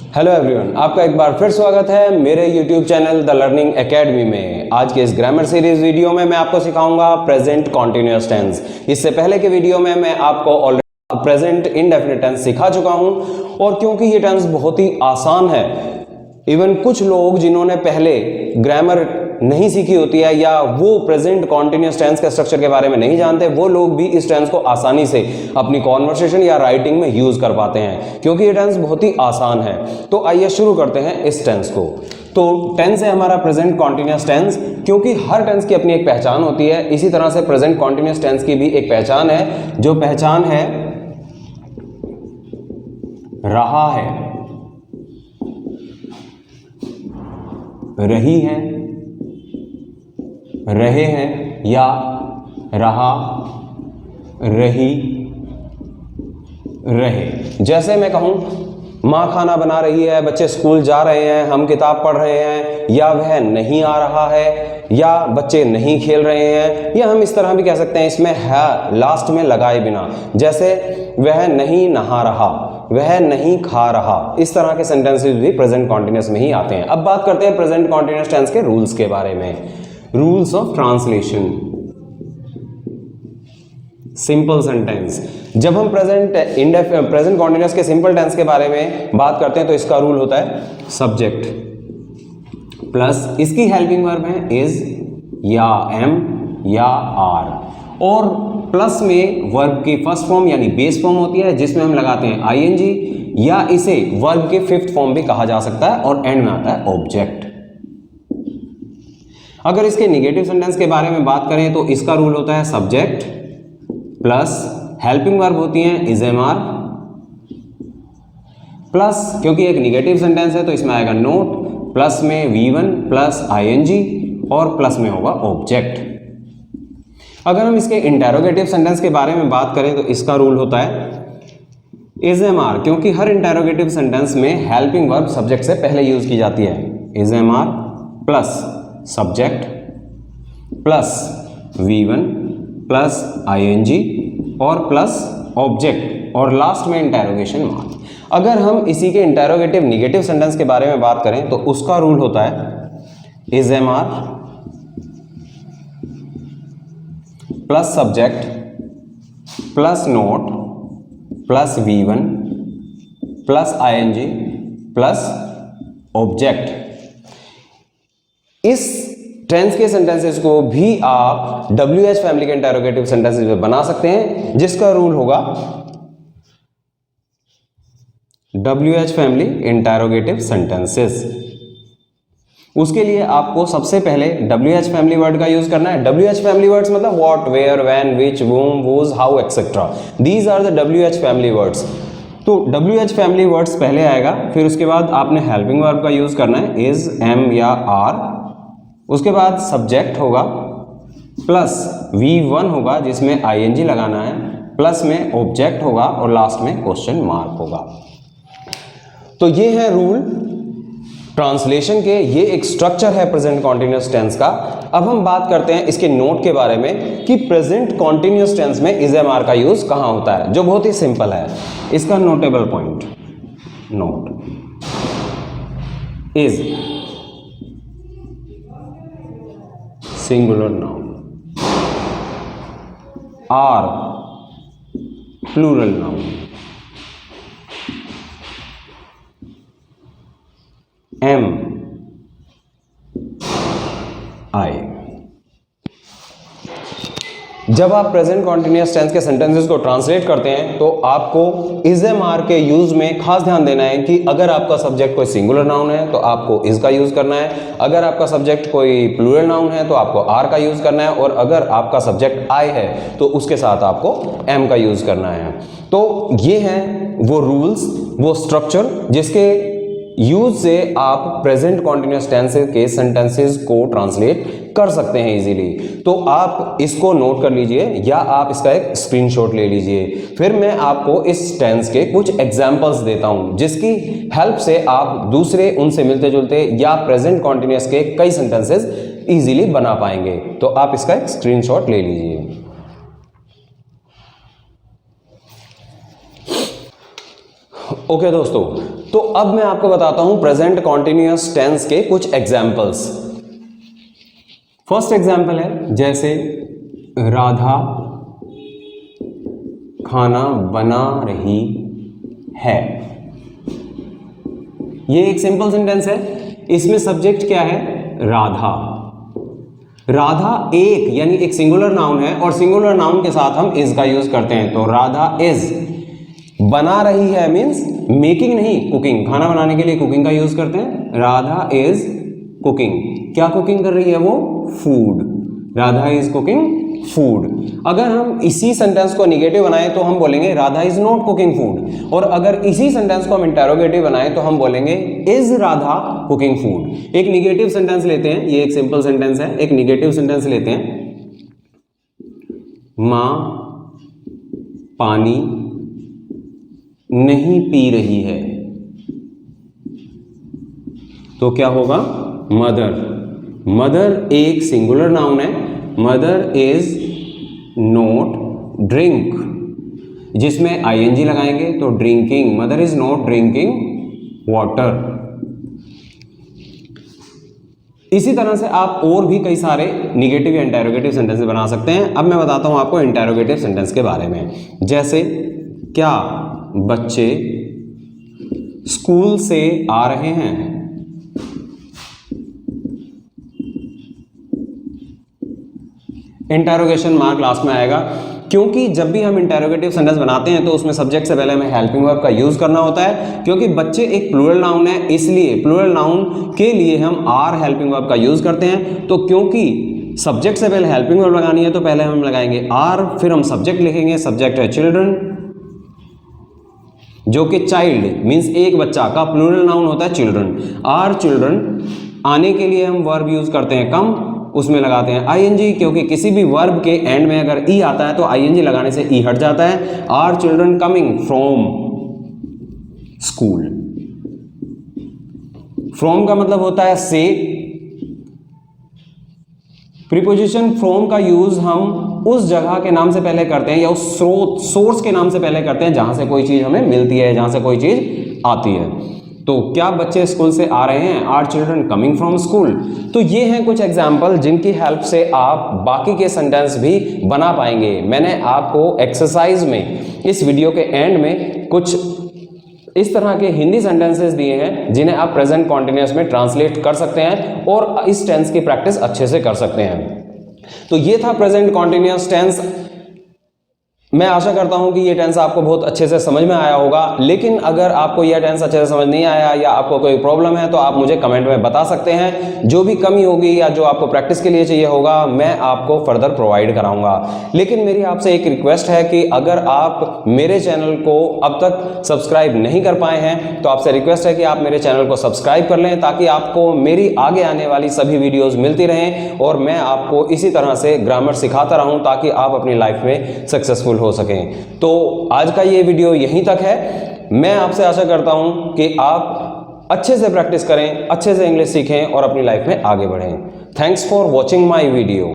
Hello everyone, आपका एक बार फिर स्वागत है मेरे YouTube channel the learning academy में। आज के इस ग्रामर सीरीज वीडियो में मैं आपको सिखाऊंगा प्रेजेंट कॉन्टिन्यूअस टेंस। इससे पहले के वीडियो में मैं आपको ऑलरेडी प्रेजेंट इंडेफिनिट टेंस सिखा चुका हूं, और क्योंकि ये टेंस बहुत ही आसान है, इवन कुछ लोग जिन्होंने पहले ग्रामर नहीं सीखी होती है या वो प्रेजेंट कॉन्टिन्यूअस टेंस के स्ट्रक्चर के बारे में नहीं जानते, वो लोग भी इस टेंस को आसानी से अपनी कॉन्वर्सेशन या राइटिंग में यूज कर पाते हैं, क्योंकि ये टेंस बहुत ही आसान है। तो आइए शुरू करते हैं इस टेंस को। तो टेंस है हमारा प्रेजेंट कॉन्टिन्यूअस टेंस। क्योंकि हर टेंस की अपनी एक पहचान होती है, इसी तरह से प्रेजेंट कॉन्टिन्यूअस टेंस की भी एक पहचान है, जो पहचान है रहा है, रही है, रहे हैं या रहा, रही, रहे। जैसे मैं कहूं माँ खाना बना रही है, बच्चे स्कूल जा रहे हैं, हम किताब पढ़ रहे हैं, या वह नहीं आ रहा है, या बच्चे नहीं खेल रहे हैं, या हम इस तरह भी कह सकते हैं इसमें है लास्ट में लगाए बिना, जैसे वह नहीं नहा रहा, वह नहीं खा रहा। इस तरह के सेंटेंसेस भी प्रेजेंट कॉन्टिन्यूअस में ही आते हैं। अब बात करते हैं प्रेजेंट कॉन्टिन्यूअस टेंस के रूल्स के बारे में। Rules of translation. Simple sentence. जब हम प्रेजेंट कॉन्टिन्यूअस के सिंपल टेंस के बारे में बात करते हैं तो इसका रूल होता है सब्जेक्ट प्लस इसकी हेल्पिंग वर्ब है इज या एम या आर, और प्लस में वर्ब की फर्स्ट फॉर्म यानी बेस फॉर्म होती है, जिसमें हम लगाते हैं आईएनजी, या इसे वर्ब के फिफ्थ फॉर्म भी कहा जा सकता है, और एंड में आता है ऑब्जेक्ट। अगर इसके नेगेटिव सेंटेंस के बारे में बात करें तो इसका रूल होता है सब्जेक्ट प्लस हेल्पिंग वर्ब होती है इज एम आर, प्लस क्योंकि एक नेगेटिव सेंटेंस है तो इसमें आएगा नोट, प्लस में V1 प्लस आईएनजी, और प्लस में होगा ऑब्जेक्ट। अगर हम इसके इंटेरोगेटिव सेंटेंस के बारे में बात करें तो इसका रूल होता है इज एम आर, क्योंकि हर इंटेरोगेटिव सेंटेंस में हेल्पिंग वर्ब सब्जेक्ट से पहले यूज की जाती है। Is am are plus subject plus V1 plus ING और प्लस ऑब्जेक्ट, और लास्ट में इंटेरोगेशन मार्क। अगर हम इसी के इंटेरोगेटिव नेगेटिव सेंटेंस के बारे में बात करें तो उसका रूल होता है is am are plus subject plus not plus V1 plus ING plus object. इस टेंस के सेंटेंसेस को भी आप WH फैमिली के इंटेरोगेटिव सेंटेंसेस में बना सकते हैं, जिसका रूल होगा WH फैमिली इंटेरोगेटिव सेंटेंसेस। उसके लिए आपको सबसे पहले WH फैमिली वर्ड का यूज करना है। WH फैमिली वर्ड्स मतलब what, where, when, which, whom, whose, how etcetera. These are the WH family words. तो WH फैमिली वर्ड्स पहले आएगा, फिर उसके बाद आपने हेल्पिंग वर्ब का यूज करना है इज, एम या आर। उसके बाद सब्जेक्ट होगा प्लस V1 होगा जिसमें आईएनजी लगाना है, प्लस में ऑब्जेक्ट होगा, और लास्ट में क्वेश्चन मार्क होगा। तो ये है रूल ट्रांसलेशन के, ये एक स्ट्रक्चर है प्रेजेंट कॉन्टिन्यूअस टेंस का। अब हम बात करते हैं इसके नोट के बारे में कि प्रेजेंट कॉन्टिन्यूअस टेंस में इज एम आर का यूज कहां होता है, जो बहुत ही सिंपल है। इसका notable point, note is singular noun, are plural noun, am I. जब आप प्रेजेंट कॉन्टिन्यूअस टेंस के सेंटेंसेस को ट्रांसलेट करते हैं तो आपको इज एम आर के यूज में खास ध्यान देना है कि अगर आपका सब्जेक्ट कोई सिंगुलर नाउन है तो आपको इज का यूज करना है, अगर आपका सब्जेक्ट कोई प्लूरल नाउन है तो आपको आर का यूज करना है, और अगर आपका सब्जेक्ट आई है तो उसके साथ आपको एम का यूज करना है। तो ये हैं वो रूल्स, वो स्ट्रक्चर जिसके यूज से आप प्रेजेंट कॉन्टिन्यूअस टेंस के सेंटेंसेस को ट्रांसलेट कर सकते हैं इजीली। तो आप इसको नोट कर लीजिए या आप इसका एक स्क्रीनशॉट ले लीजिए। फिर मैं आपको इस टेंस के कुछ एग्जांपल्स देता हूं, जिसकी हेल्प से आप दूसरे उनसे मिलते जुलते या प्रेजेंट कॉन्टिन्यूअस के कई सेंटेंसेस इजीली बना पाएंगे। तो आप इसका एक स्क्रीनशॉट ले लीजिए। ओके दोस्तों, तो अब मैं आपको बताता हूं प्रेजेंट कॉन्टिन्यूअस टेंस के कुछ एग्जाम्पल्स। फर्स्ट एग्जाम्पल है जैसे राधा खाना बना रही है। ये एक सिंपल सेंटेंस है। इसमें सब्जेक्ट क्या है? राधा। राधा एक यानी एक सिंगुलर नाउन है और सिंगुलर नाउन के साथ हम इज का यूज करते हैं। तो राधा इज बना रही है मींस मेकिंग नहीं, कुकिंग। खाना बनाने के लिए कुकिंग का यूज करते हैं। Radha is cooking. क्या कुकिंग कर रही है वो? Food. Radha is cooking food. अगर हम इसी सेंटेंस को निगेटिव बनाएं तो हम बोलेंगे Radha is not cooking food. और अगर इसी सेंटेंस को हम इंटेरोगेटिव बनाएं तो हम बोलेंगे इज राधा कुकिंग फूड। एक निगेटिव सेंटेंस लेते हैं, ये एक सिंपल सेंटेंस है। एक निगेटिव सेंटेंस लेते हैं, मां पानी नहीं पी रही है। तो क्या होगा? मदर। मदर एक सिंगुलर नाउन है। मदर इज नॉट ड्रिंक, जिसमें आईएनजी लगाएंगे तो drinking. Mother is not drinking water. इसी तरह से आप और भी कई सारे निगेटिव या इंटेरोगेटिव सेंटेंस बना सकते हैं। अब मैं बताता हूं आपको इंटेरोगेटिव सेंटेंस के बारे में। जैसे क्या बच्चे स्कूल से आ रहे हैं? इंटेरोगेशन मार्क लास्ट में आएगा, क्योंकि जब भी हम इंटेरोगेटिव सेंटेंस बनाते हैं तो उसमें सब्जेक्ट से पहले हमें हेल्पिंग वर्ब का यूज करना होता है। क्योंकि बच्चे एक प्लूरल नाउन है, इसलिए प्लूरल नाउन के लिए हम आर हेल्पिंग वर्ब का यूज करते हैं। तो क्योंकि सब्जेक्ट से पहले हेल्पिंग वर्ब लगानी है तो पहले हम लगाएंगे आर, फिर हम सब्जेक्ट लिखेंगे। सब्जेक्ट है चिल्ड्रन, जो कि चाइल्ड मींस एक बच्चा का प्लूरल नाउन होता है चिल्ड्रन। Are children. आने के लिए हम वर्ब यूज करते हैं कम, उसमें लगाते हैं आईएनजी, क्योंकि किसी भी वर्ब के एंड में अगर ई आता है तो आईएनजी लगाने से ई हट जाता है। Are children coming from school. From का मतलब होता है से। प्रीपोजिशन फ्रॉम का यूज हम उस जगह के नाम से पहले करते हैं या उस स्रोत सोर्स के नाम से पहले करते हैं जहां से कोई चीज हमें मिलती है, जहां से कोई चीज आती है। तो क्या बच्चे स्कूल से आ रहे हैं? Are children coming from school. तो ये हैं कुछ एग्जाम्पल जिनकी हेल्प से आप बाकी के सेंटेंस भी बना पाएंगे। मैंने आपको एक्सरसाइज में इस वीडियो के एंड में कुछ इस तरह के हिंदी सेंटेंसेस दिए हैं जिन्हें आप प्रेजेंट कॉन्टिन्यूअस में ट्रांसलेट कर सकते हैं और इस टेंस की प्रैक्टिस अच्छे से कर सकते हैं। तो ये था प्रेजेंट कॉन्टिन्यूअस टेंस। मैं आशा करता हूं कि ये टेंस आपको बहुत अच्छे से समझ में आया होगा। लेकिन अगर आपको यह टेंस अच्छे से समझ नहीं आया या आपको कोई प्रॉब्लम है तो आप मुझे कमेंट में बता सकते हैं। जो भी कमी होगी या जो आपको प्रैक्टिस के लिए चाहिए होगा मैं आपको फर्दर प्रोवाइड कराऊंगा। लेकिन मेरी आपसे एक रिक्वेस्ट है कि अगर आप मेरे चैनल को अब तक सब्सक्राइब नहीं कर पाए हैं तो आपसे रिक्वेस्ट है कि आप मेरे चैनल को सब्सक्राइब कर लें, ताकि आपको मेरी आगे आने वाली सभी वीडियोज मिलती रहें और मैं आपको इसी तरह से ग्रामर सिखाता रहूं ताकि आप अपनी लाइफ में सक्सेसफुल हो सकें। तो आज का ये वीडियो यहीं तक है। मैं आपसे आशा करता हूं कि आप अच्छे से प्रैक्टिस करें, अच्छे से इंग्लिश सीखें और अपनी लाइफ में आगे बढ़ें। Thanks for watching my video.